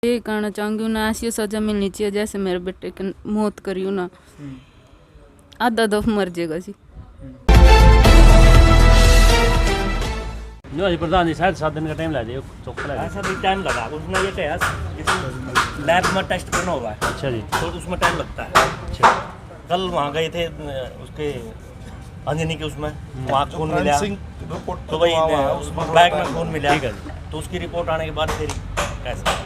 ये कहना चाहूँगी ना ऐसी सजा मिलनी चाहिए जैसे मेरे बेटे की मौत करी ना, आधा दफ मर जाएगा जी। जो प्रधान जी शायद 7 दिन का टाइम लगा चौक लगा ऐसा भी टाइम लगा उसने ये कहा लैब में टेस्ट करना होगा। अच्छा जी, तो उसमें टाइम लगता है। अच्छा कल वहाँ गए थे उसके अंजनी के उसमें वहाँ खून मिला तो वही उसमें बैग में खून मिला तो उसकी रिपोर्ट आने के बाद फिर कैसे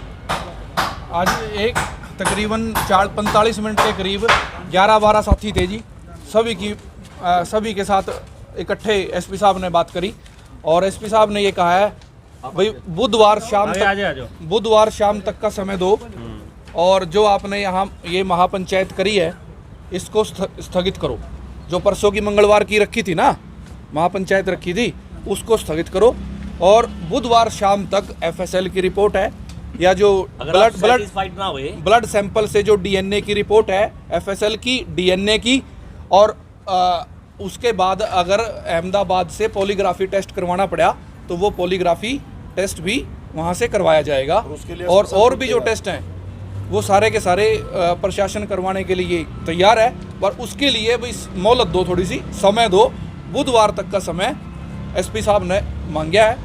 आज एक तकरीबन 4:45 मिनट के करीब 11-12 साथी थे जी। सभी के साथ इकट्ठे एसपी साहब ने बात करी और एसपी साहब ने ये कहा है भाई बुधवार शाम तक का समय दो और जो आपने यहाँ ये महापंचायत करी है इसको स्थगित करो। जो परसों की मंगलवार की रखी थी ना महापंचायत रखी थी उसको स्थगित करो और बुधवार शाम तक एफएसएल की रिपोर्ट है या जो ब्लड सैंपल से जो डीएनए की रिपोर्ट है एफएसएल की डीएनए की और उसके बाद अगर अहमदाबाद से पॉलीग्राफी टेस्ट करवाना पड़ा तो वो पॉलीग्राफी टेस्ट भी वहाँ से करवाया जाएगा और भी जो टेस्ट हैं वो सारे के सारे प्रशासन करवाने के लिए तैयार है। पर उसके लिए भी मोहलत दो, थोड़ी सी समय दो। बुधवार तक का समय एसपी साहब ने मांगा है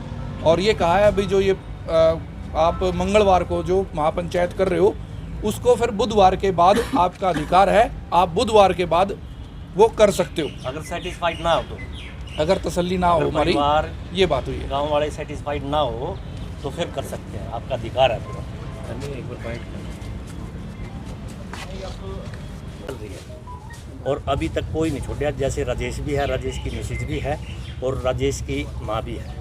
और ये कहा है भाई जो ये आप मंगलवार को जो महापंचायत कर रहे हो उसको फिर बुधवार के बाद आपका अधिकार है, आप बुधवार के बाद वो कर सकते हो। अगर सेटिस्फाइड ना हो तो, अगर तसल्ली ना हो हमारी, ये बात हुई है। गांव वाले सेटिस्फाइड ना हो तो फिर कर सकते हैं, आपका अधिकार है पूरा। एक बार पॉइंट और अभी तक कोई नहीं छोड़ा। जैसे राजेश भी है, राजेश की मिसेज भी है और राजेश की माँ भी है,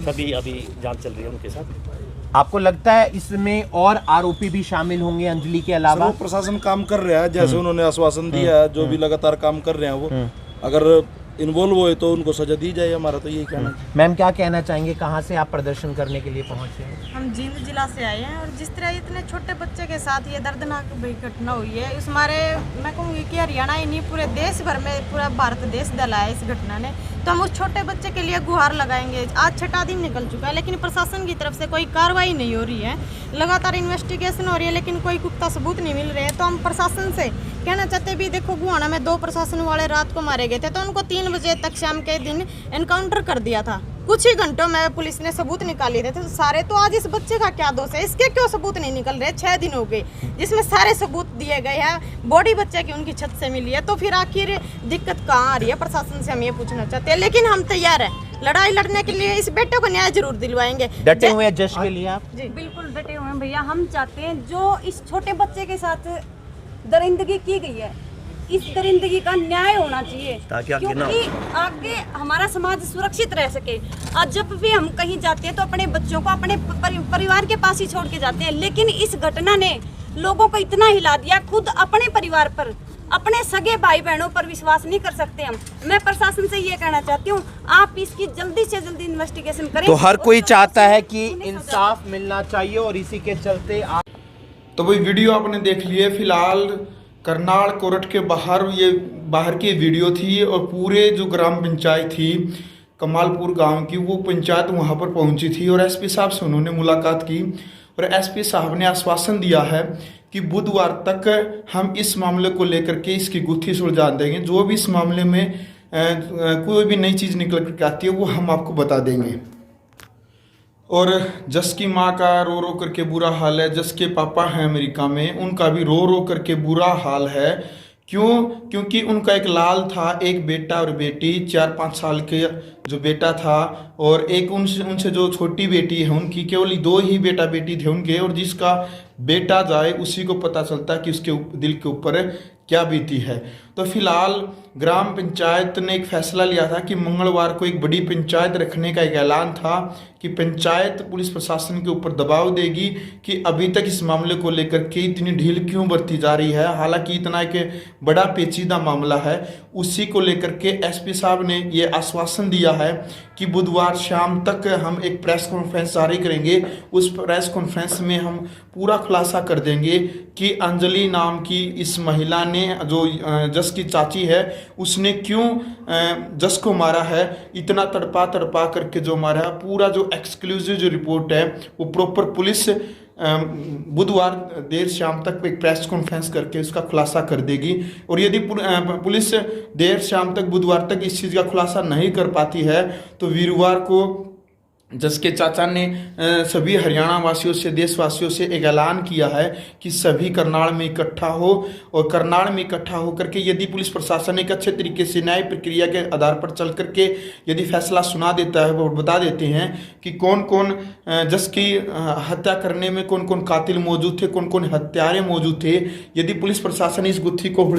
सभी अभी जांच चल रही है उनके साथ। आपको लगता है इसमें और आरोपी भी शामिल होंगे अंजलि के अलावा? वो प्रशासन काम कर रहा है जैसे उन्होंने आश्वासन दिया है, जो भी लगातार काम कर रहे हैं वो अगर इन्वॉल्व हुए तो उनको सजा दी जाए, हमारा तो यही कहना है। मैम क्या कहना चाहेंगे, कहाँ से आप प्रदर्शन करने के लिए पहुँचे हैं? हम जींद जिला से आए हैं और जिस तरह इतने छोटे बच्चे के साथ ये दर्दनाक घटना हुई है इस मारे मैं कहूँगी कि हरियाणा ही नहीं पूरे देश भर में पूरा भारत देश दहलाया इस घटना ने। तो हम उस छोटे बच्चे के लिए गुहार लगाएंगे। आज 6वां दिन निकल चुका है लेकिन प्रशासन की तरफ से कोई कार्रवाई नहीं हो रही है। लगातार इन्वेस्टिगेशन हो रही है लेकिन कोई पुख्ता सबूत नहीं मिल रहे हैं। तो हम प्रशासन से कहना चाहते भी देखो गुहाना में 2 प्रशासन वाले रात को मारे गए थे तो उनको 3 बजे तक शाम के दिन एनकाउंटर कर दिया था। कुछ ही घंटों में पुलिस ने सबूत निकाल लिए थे सारे। तो आज इस बच्चे का क्या दोष है, इसके क्यों सबूत नहीं निकल रहे? 6 दिन हो गए जिसमें सारे सबूत दिए गए हैं। बॉडी बच्चे की उनकी छत से मिली है तो फिर आखिर दिक्कत कहाँ आ रही है? प्रशासन से हम ये पूछना चाहते हैं। लेकिन हम तैयार हैं लड़ाई लड़ने के लिए, इस बेटे को न्याय जरूर दिलवाएंगे। डटे हुए हैं जज के लिए आप? जी बिल्कुल डटे हुए हैं भैया। हम चाहते हैं जो इस छोटे बच्चे के साथ दरिंदगी की गई है इस दरिंदगी का न्याय होना चाहिए क्योंकि आगे हमारा समाज सुरक्षित रह सके। आज जब भी हम कहीं जाते हैं तो अपने बच्चों को अपने परिवार के पास ही छोड़ के जाते हैं, लेकिन इस घटना ने लोगों को इतना हिला दिया, खुद अपने परिवार पर अपने सगे भाई बहनों पर विश्वास नहीं कर सकते हम। मैं प्रशासन से ये कहना चाहती हूँ आप इसकी जल्दी से जल्दी इन्वेस्टिगेशन करें। तो हर कोई चाहता है कि इंसाफ मिलना चाहिए और इसी के चलते तो वही वीडियो आपने देख लिए। फिलहाल करनाल कोर्ट के बाहर की वीडियो थी और पूरे जो ग्राम पंचायत थी कमालपुर गांव की वो पंचायत वहां पर पहुंची थी और एसपी साहब से उन्होंने मुलाकात की और एसपी साहब ने आश्वासन दिया है कि बुधवार तक हम इस मामले को लेकर के इसकी गुत्थी सुलझा देंगे। जो भी इस मामले में कोई भी नई चीज़ निकल करके आती है वो हम आपको बता देंगे। और जस की माँ का रो रो करके बुरा हाल है, जस के पापा हैं अमेरिका में उनका भी रो रो करके बुरा हाल है। क्यों? क्योंकि उनका एक लाल था, एक बेटा और बेटी, 4-5 साल के जो बेटा था और एक उनसे जो छोटी बेटी है उनकी, केवल 2 ही बेटा बेटी थे उनके। और जिसका बेटा जाए उसी को पता चलता है कि उसके दिल के ऊपर क्या बीती है। तो फिलहाल ग्राम पंचायत ने एक फैसला लिया था कि मंगलवार को एक बड़ी पंचायत रखने का एक ऐलान था कि पंचायत पुलिस प्रशासन के ऊपर दबाव देगी कि अभी तक इस मामले को लेकर के इतनी ढील क्यों बरती जा रही है। हालांकि इतना एक बड़ा पेचीदा मामला है, उसी को लेकर के एसपी साहब ने ये आश्वासन दिया है कि बुधवार शाम तक हम एक प्रेस कॉन्फ्रेंस जारी करेंगे। उस प्रेस कॉन्फ्रेंस में हम पूरा खुलासा कर देंगे कि अंजलि नाम की इस महिला ने जो जस की चाची है उसने क्यों जस को मारा है, इतना तड़पा करके जो मारा है। पूरा जो एक्सक्लूसिव जो रिपोर्ट है वो प्रॉपर पुलिस बुधवार देर शाम तक एक प्रेस कॉन्फ्रेंस करके इसका खुलासा कर देगी। और यदि पुलिस देर शाम तक बुधवार तक इस चीज़ का खुलासा नहीं कर पाती है तो वीरवार को जस के चाचा ने सभी हरियाणा वासियों से, देशवासियों से एक ऐलान किया है कि सभी करनाल में इकट्ठा हो, और करनाल में इकट्ठा होकर के यदि पुलिस प्रशासन एक अच्छे तरीके से न्याय प्रक्रिया के आधार पर चल करके यदि फैसला सुना देता है, वो बता देते हैं कि कौन कौन जस की हत्या करने में कौन कौन कातिल मौजूद थे, कौन कौन हत्यारे मौजूद थे, यदि पुलिस प्रशासन इस गुत्थी को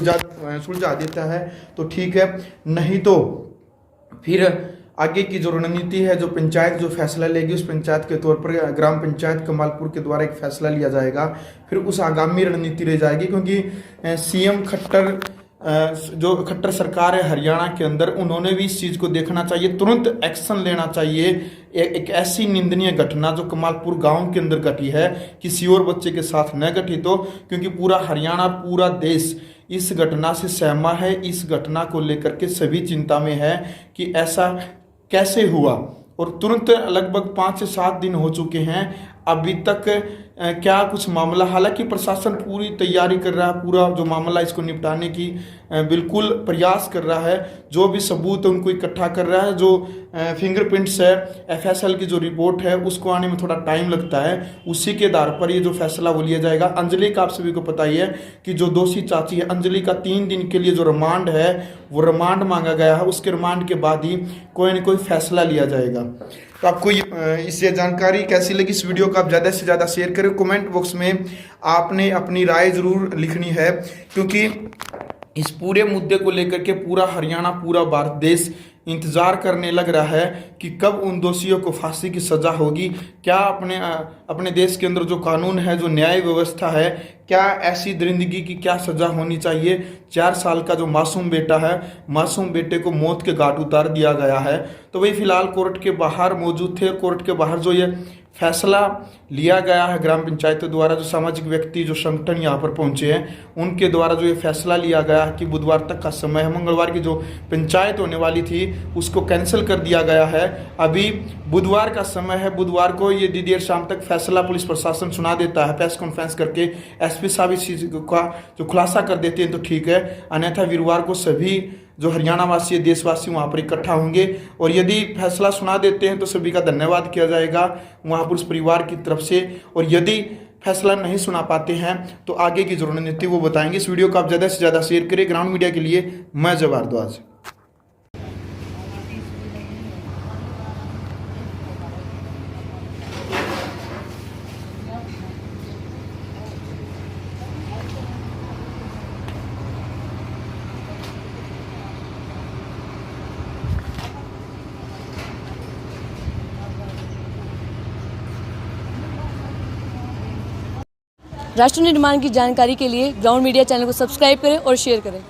सुलझा देता है तो ठीक है, नहीं तो फिर आगे की जो रणनीति है, जो पंचायत जो फैसला लेगी, उस पंचायत के तौर पर ग्राम पंचायत कमालपुर के द्वारा एक फैसला लिया जाएगा। फिर उस आगामी रणनीति रह जाएगी, क्योंकि सीएम खट्टर जो खट्टर सरकार है हरियाणा के अंदर, उन्होंने भी इस चीज़ को देखना चाहिए, तुरंत एक्शन लेना चाहिए। एक ऐसी निंदनीय घटना जो कमालपुर गांव के अंदर घटी है, किसी और बच्चे के साथ न घटित हो, क्योंकि पूरा हरियाणा, पूरा देश इस घटना से सहमा है। इस घटना को लेकर के सभी चिंता में है कि ऐसा कैसे हुआ, और तुरंत लगभग 5 से 7 दिन हो चुके हैं, अभी तक क्या कुछ मामला, हालांकि प्रशासन पूरी तैयारी कर रहा है, पूरा जो मामला इसको निपटाने की बिल्कुल प्रयास कर रहा है, जो भी सबूत है उनको इकट्ठा कर रहा है। जो फिंगरप्रिंट्स है, FSL की जो रिपोर्ट है, उसको आने में थोड़ा टाइम लगता है, उसी के आधार पर ये जो फैसला वो लिया जाएगा। अंजलि का आप सभी को पता ही है कि जो दोषी चाची है, अंजलि का 3 दिन के लिए जो रिमांड है वो रिमांड मांगा गया है, उसके रिमांड के बाद ही कोई ना कोई फैसला लिया जाएगा। तो आपको इससे जानकारी कैसी लगी, इस वीडियो को आप ज़्यादा से ज़्यादा शेयर करें। कमेंट बॉक्स में आपने अपनी राय ज़रूर लिखनी है, क्योंकि इस पूरे मुद्दे को लेकर के पूरा हरियाणा, पूरा भारत देश इंतज़ार करने लग रहा है कि कब उन दोषियों को फांसी की सज़ा होगी। क्या अपने देश के अंदर जो कानून है, जो न्याय व्यवस्था है, क्या ऐसी दरिंदगी की क्या सज़ा होनी चाहिए। 4 साल का जो मासूम बेटा है, मासूम बेटे को मौत के घाट उतार दिया गया है। तो वही फिलहाल कोर्ट के बाहर मौजूद थे। कोर्ट के बाहर जो ये फैसला लिया गया है ग्राम पंचायतों द्वारा, जो सामाजिक व्यक्ति, जो संगठन यहाँ पर पहुँचे हैं, उनके द्वारा जो ये फैसला लिया गया है कि बुधवार तक का समय है, मंगलवार की जो पंचायत होने वाली थी उसको कैंसिल कर दिया गया है। अभी बुधवार का समय है, बुधवार को ये देर शाम तक फैसला पुलिस प्रशासन सुना देता है, प्रेस कॉन्फ्रेंस करके SP साहब इस चीज़ का जो खुलासा कर देते हैं तो ठीक है, अन्यथा वीरवार को सभी जो हरियाणा वासी, देशवासी वहाँ पर इकट्ठा होंगे, और यदि फैसला सुना देते हैं तो सभी का धन्यवाद किया जाएगा वहाँ पर उस परिवार की तरफ से, और यदि फैसला नहीं सुना पाते हैं तो आगे की जो रणनीति वो बताएंगे। इस वीडियो को आप ज़्यादा से ज़्यादा शेयर करें। ग्राउंड मीडिया के लिए मैं जब भारद्वाज। राष्ट्र निर्माण की जानकारी के लिए ग्राउंड मीडिया चैनल को सब्सक्राइब करें और शेयर करें।